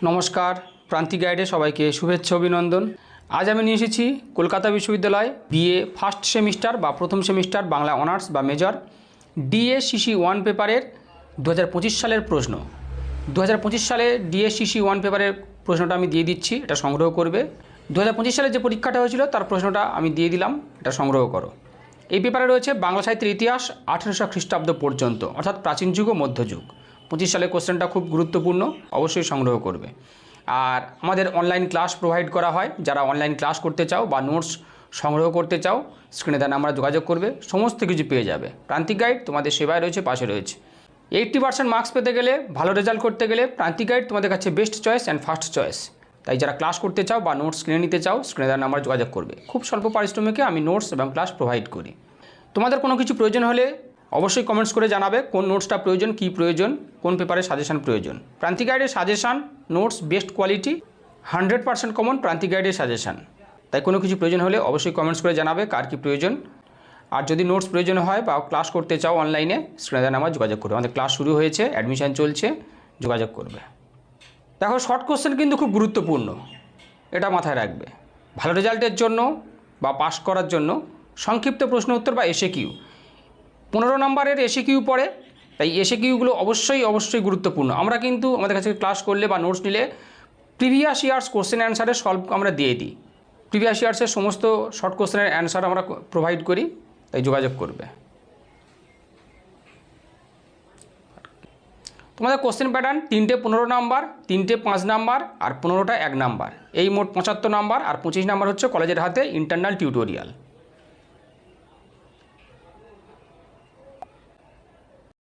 নমস্কার, প্রান্তিক গাইডে সবাইকে শুভেচ্ছা অভিনন্দন। আজ আমি নিয়ে এসেছি কলকাতা বিশ্ববিদ্যালয় বিএ ফার্স্ট সেমিস্টার বা প্রথম সেমিস্টার বাংলা অনার্স বা মেজর ডিএসসিসি 1 পেপারের 2025 সালের প্রশ্ন। 2025 সালে ডিএসসিসি 1 পেপারের প্রশ্নটা আমি দিয়ে দিচ্ছি, এটা সংগ্রহ করবে। 2025 সালে যে পরীক্ষাটা হয়েছিল তার প্রশ্নটা আমি দিয়ে দিলাম, এটা সংগ্রহ করো। এই পেপারে রয়েছে বাংলা সাহিত্যের ইতিহাস 1800 খ্রিস্টাব্দ পর্যন্ত, অর্থাৎ প্রাচীন যুগ ও মধ্যযুগ। 25 সালের কোশ্চেনটা খুব গুরুত্বপূর্ণ, অবশ্যই সংগ্রহ করবে। আর আমাদের অনলাইন ক্লাস প্রোভাইড করা হয়, যারা অনলাইন ক্লাস করতে চাও বা নোটস সংগ্রহ করতে চাও স্ক্রিনে দেওয়া নাম্বারে যোগাযোগ করবে, সমস্ত কিছু পেয়ে যাবে। প্রান্তিক গাইড তোমাদের সেবায় রয়েছে, পাশে রয়েছে। 80% মার্কস পেতে গেলে, ভালো রেজাল্ট করতে গেলে প্রান্তিক গাইড তোমাদের কাছে best choice and first choice. তাই যারা ক্লাস করতে চাও বা নোটস কিনে নিতে চাও স্ক্রিনে দেওয়া নাম্বারে যোগাযোগ করবে। খুব স্বল্প পারিশ্রমিকে আমি নোটস এবং ক্লাস প্রোভাইড করি। তোমাদের কোনো কিছু প্রয়োজন হলে অবশ্যই কমেন্টস করে জানাবে কোন নোটসটা প্রয়োজন, কী প্রয়োজন, কোন পেপারে সাজেশান প্রয়োজন। প্রান্তিক গাইডের suggestion notes best quality, 100% common প্রান্তিক গাইডের সাজেশান। তাই কোনো কিছু প্রয়োজন হলে অবশ্যই কমেন্টস করে জানাবে কার কী প্রয়োজন। আর যদি নোটস প্রয়োজন হয় বা ক্লাস করতে চাও অনলাইনে স্ক্রিনে দেওয়া নাম্বারে যোগাযোগ করবে। আমাদের ক্লাস শুরু হয়েছে, অ্যাডমিশান চলছে, যোগাযোগ করবে। দেখো, শর্ট কোশ্চেন কিন্তু খুব গুরুত্বপূর্ণ, এটা মাথায় রাখবে। ভালো রেজাল্টের জন্য বা পাস করার জন্য সংক্ষিপ্ত প্রশ্ন উত্তর বা এসএকিউ 15 নম্বরের এসএকিউ পড়ে। তাই এসএকিউগুলো অবশ্যই গুরুত্বপূর্ণ। আমরা কিন্তু আমাদের কাছে ক্লাস করলে বা নোটস নিলে প্রিভিয়াস ইয়ার্স কোশ্চেন অ্যান্সারের সলভ আমরা দিয়ে দিই। প্রিভিয়াস ইয়ার্সের সমস্ত শর্ট কোশ্চেনের অ্যান্সার আমরা প্রোভাইড করি, তাই যোগাযোগ করবে। তোমাদের কোশ্চেন প্যাটার্ন 3টে 15 নাম্বার, 3টে 5 নাম্বার আর 15টা 1 নাম্বার, এই মোট 75 নাম্বার। আর 25 নাম্বার হচ্ছে কলেজের হাতে ইন্টারনাল টিউটোরিয়াল।